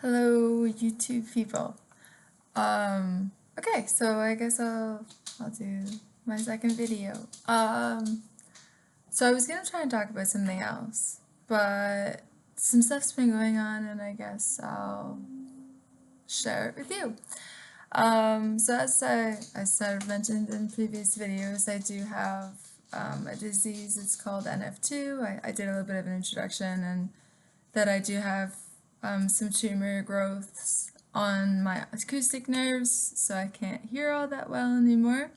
Hello, YouTube people. Okay, so I guess I'll do my second video. So I was gonna try and talk about something else, but some stuff's been going on, and I guess I'll share it with you. So as I sort of mentioned in previous videos, I do have a disease. It's called NF2. I did a little bit of an introduction, and that I do have some tumor growths on my acoustic nerves, so I can't hear all that well anymore.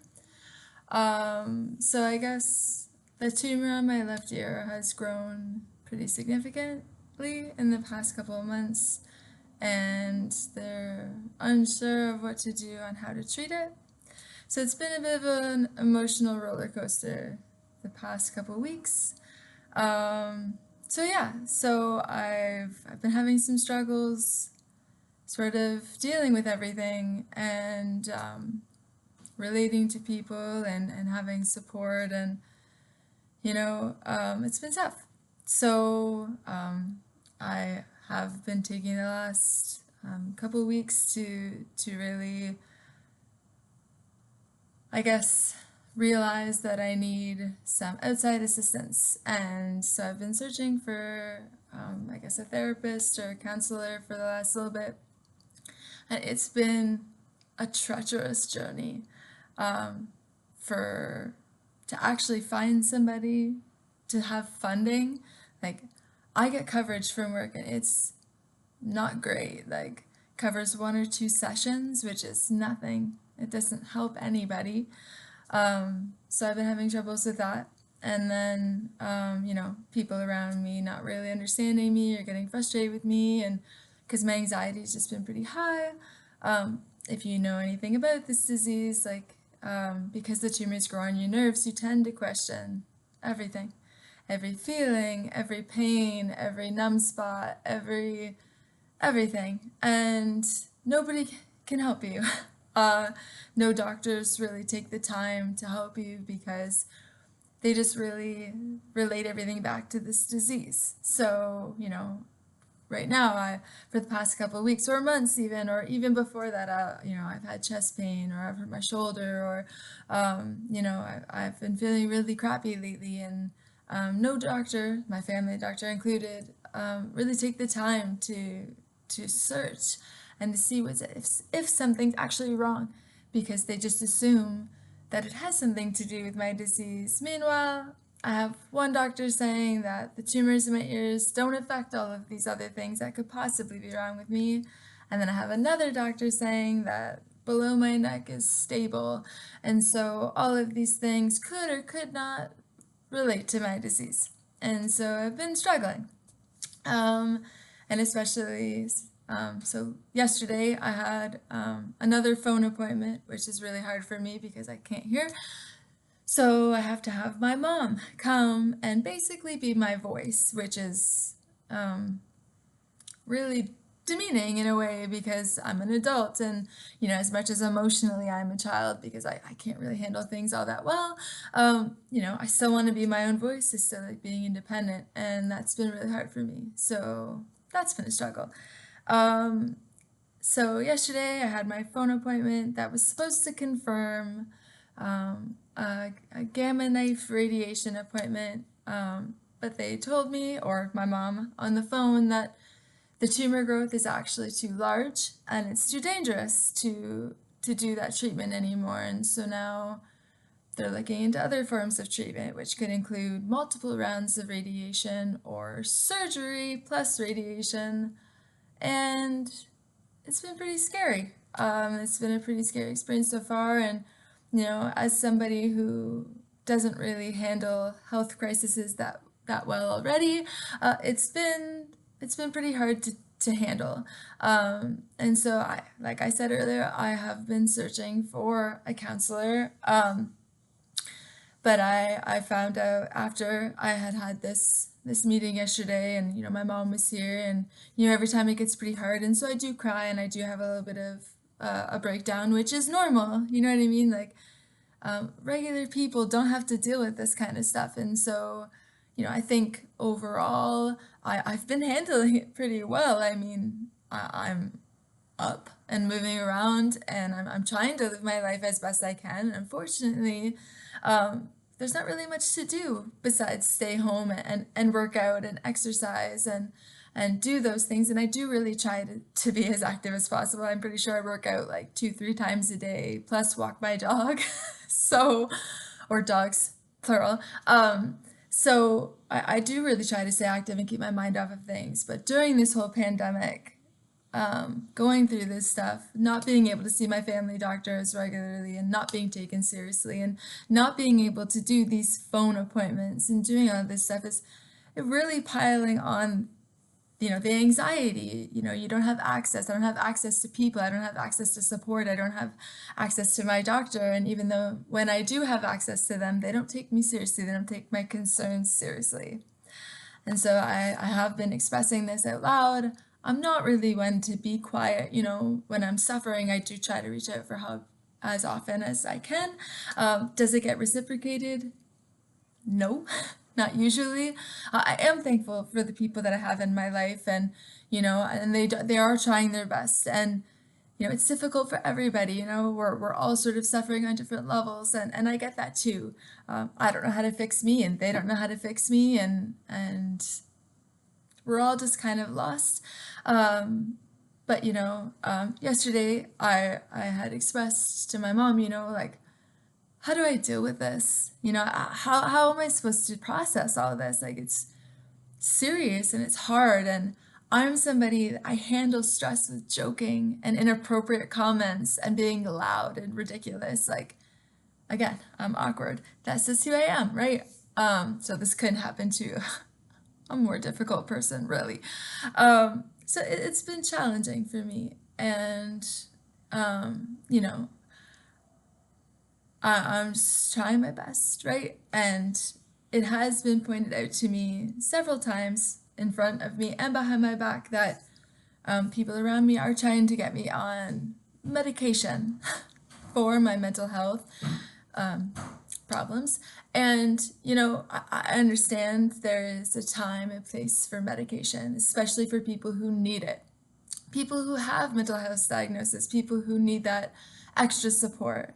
So I guess the tumor on my left ear has grown pretty significantly in the past couple of months, and they're unsure of what to do on how to treat it. So it's been a bit of an emotional roller coaster the past couple of weeks. So I've been having some struggles, sort of dealing with everything and relating to people and having support, and it's been tough. So I have been taking the last couple of weeks to really, I guess, realize that I need some outside assistance. And so I've been searching for, I guess, a therapist or a counselor for the last little bit. And it's been a treacherous journey for to actually find somebody to have funding. Like, I get coverage from work and it's not great. Like, covers 1 or 2 sessions, which is nothing. It doesn't help anybody. So I've been having troubles with that. And then, people around me not really understanding me or getting frustrated with me, and because my anxiety's just been pretty high. If you know anything about this disease, because the tumors grow on your nerves, you tend to question everything. Every feeling, every pain, every numb spot, everything. And nobody can help you. No doctors really take the time to help you because they just really relate everything back to this disease. So, right now, for the past couple of weeks or months even, or even before that, I've had chest pain, or I've hurt my shoulder, or, I've been feeling really crappy lately, and no doctor, my family doctor included, really take the time to search and to see if something's actually wrong, because they just assume that it has something to do with my disease. Meanwhile, I have one doctor saying that the tumors in my ears don't affect all of these other things that could possibly be wrong with me. And then I have another doctor saying that below my neck is stable. And so all of these things could or could not relate to my disease. And so I've been struggling. And especially, so yesterday I had another phone appointment, which is really hard for me because I can't hear. So I have to have my mom come and basically be my voice, which is really demeaning in a way, because I'm an adult, and as much as emotionally I'm a child because I can't really handle things all that well, I still want to be my own voice. I still like being independent, and that's been really hard for me. So that's been a struggle. So yesterday I had my phone appointment that was supposed to confirm a gamma knife radiation appointment, but they told me, or my mom on the phone, that the tumor growth is actually too large and it's too dangerous to do that treatment anymore. And so now they're looking into other forms of treatment, which could include multiple rounds of radiation or surgery plus radiation. And it's been pretty scary. It's been a pretty scary experience so far. And, as somebody who doesn't really handle health crises that well already, it's been pretty hard to handle. And so like I said earlier, I have been searching for a counselor. But I found out after I had this meeting yesterday, and my mom was here, and every time it gets pretty hard, and so I do cry and I do have a little bit of a breakdown, which is normal. You know what I mean? Like, regular people don't have to deal with this kind of stuff, and so I think overall I've been handling it pretty well. I mean, I'm up and moving around, and I'm trying to live my life as best I can. Unfortunately, there's not really much to do besides stay home and work out and exercise and do those things. And I do really try to be as active as possible. I'm pretty sure I work out like 2, 3 times a day, plus walk my dog. So, or dogs, plural. So I do really try to stay active and keep my mind off of things. But during this whole pandemic, going through this stuff, not being able to see my family doctors regularly and not being taken seriously and not being able to do these phone appointments and doing all this stuff is it really piling on, the anxiety. You don't have access. I don't have access to people. I don't have access to support. I don't have access to my doctor. And even though when I do have access to them, they don't take me seriously. They don't take my concerns seriously. And so I have been expressing this out loud. I'm not really one to be quiet. When I'm suffering, I do try to reach out for help as often as I can. Does it get reciprocated? No, not usually. I am thankful for the people that I have in my life, and and they are trying their best, and it's difficult for everybody. We're all sort of suffering on different levels, and I get that too. I don't know how to fix me, and they don't know how to fix me, and we're all just kind of lost. But yesterday I had expressed to my mom, like, how do I deal with this? How am I supposed to process all of this? Like, it's serious and it's hard. And I'm somebody, I handle stress with joking and inappropriate comments and being loud and ridiculous. Like, again, I'm awkward. That's just who I am, right? So this couldn't happen to a more difficult person, really. So it's been challenging for me. And, I'm just trying my best, right? And it has been pointed out to me several times in front of me and behind my back that people around me are trying to get me on medication for my mental health problems. And, I understand there is a time and place for medication, especially for people who need it. People who have mental health diagnosis, people who need that extra support.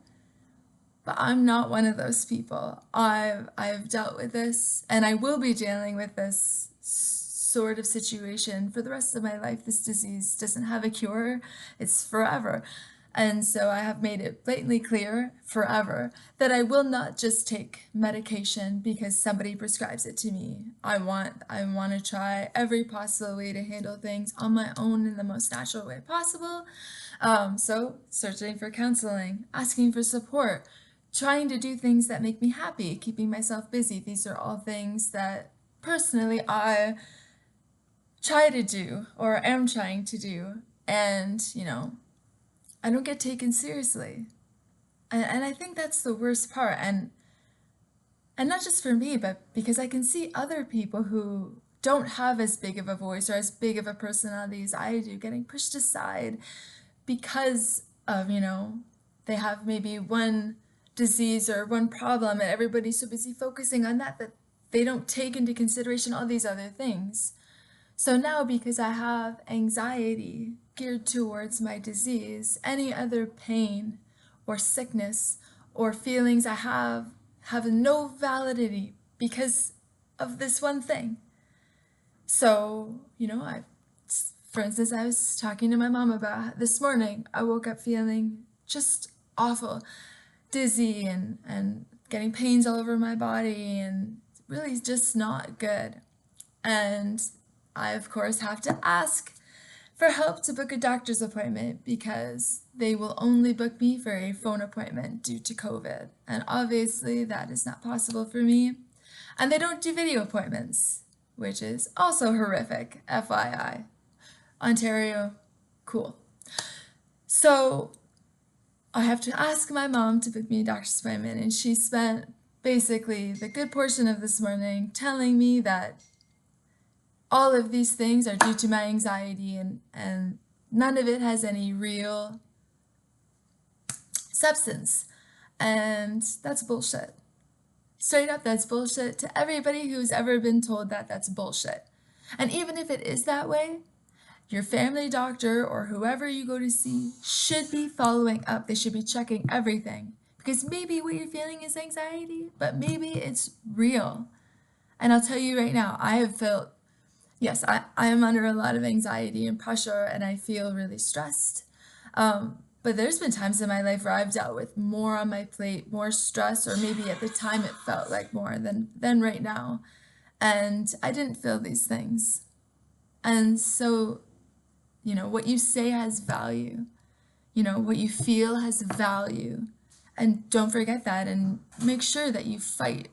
But I'm not one of those people. I've dealt with this, and I will be dealing with this sort of situation for the rest of my life. This disease doesn't have a cure. It's forever. And so I have made it blatantly clear forever that I will not just take medication because somebody prescribes it to me. I want to try every possible way to handle things on my own in the most natural way possible. So searching for counseling, asking for support, trying to do things that make me happy, keeping myself busy. These are all things that personally I try to do or am trying to do. And, I don't get taken seriously. And I think that's the worst part. And not just for me, but because I can see other people who don't have as big of a voice or as big of a personality as I do getting pushed aside because of, they have maybe one disease or one problem and everybody's so busy focusing on that they don't take into consideration all these other things. So now, because I have anxiety geared towards my disease, any other pain or sickness or feelings I have no validity because of this one thing. So, for instance, I was talking to my mom about this morning. I woke up feeling just awful, dizzy and getting pains all over my body and really just not good. And I, of course, have to ask for help to book a doctor's appointment because they will only book me for a phone appointment due to COVID. And obviously that is not possible for me. And they don't do video appointments, which is also horrific, FYI. Ontario, cool. So I have to ask my mom to book me a doctor's appointment, and she spent basically the good portion of this morning telling me that all of these things are due to my anxiety and none of it has any real substance. And that's bullshit. Straight up, that's bullshit. To everybody who's ever been told that, that's bullshit. And even if it is that way, Your family doctor or whoever you go to see should be following up. They should be checking everything. Because maybe what you're feeling is anxiety, but maybe it's real. And I'll tell you right now, I have felt, yes, I am under a lot of anxiety and pressure, and I feel really stressed. But there's been times in my life where I've dealt with more on my plate, more stress, or maybe at the time it felt like more than right now. And I didn't feel these things. And so, what you say has value. What you feel has value. And don't forget that, and make sure that you fight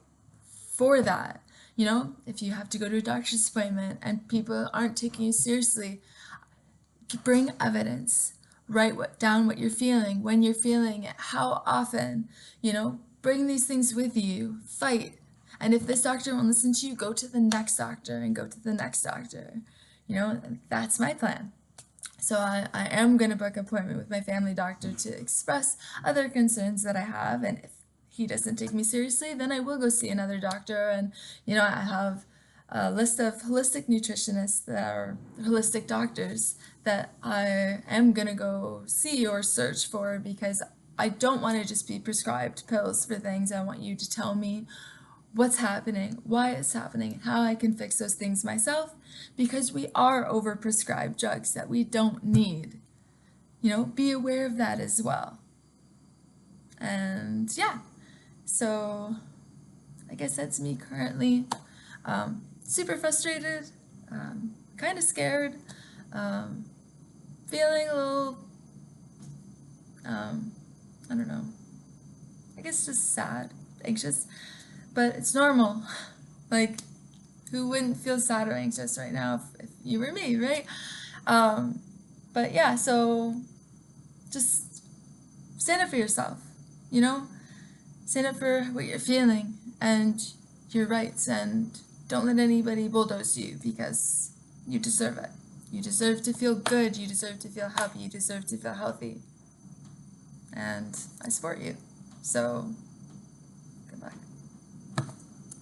for that. If you have to go to a doctor's appointment and people aren't taking you seriously, bring evidence. Write down what you're feeling, when you're feeling it, how often. Bring these things with you. Fight. And if this doctor won't listen to you, go to the next doctor and go to the next doctor. That's my plan. So I am going to book an appointment with my family doctor to express other concerns that I have. And if he doesn't take me seriously, then I will go see another doctor. And, I have a list of holistic nutritionists that are holistic doctors that I am going to go see or search for, because I don't want to just be prescribed pills for things. I want you to tell me what's happening, why it's happening, how I can fix those things myself, because we are overprescribed drugs that we don't need. Be aware of that as well. And yeah, so I guess that's me currently. Super frustrated, kind of scared, feeling a little, I don't know, I guess just sad, anxious. But it's normal. Like, who wouldn't feel sad or anxious right now if you were me, right? But yeah, so just stand up for yourself, Stand up for what you're feeling and your rights, and don't let anybody bulldoze you, because you deserve it. You deserve to feel good. You deserve to feel happy. You deserve to feel healthy. And I support you. So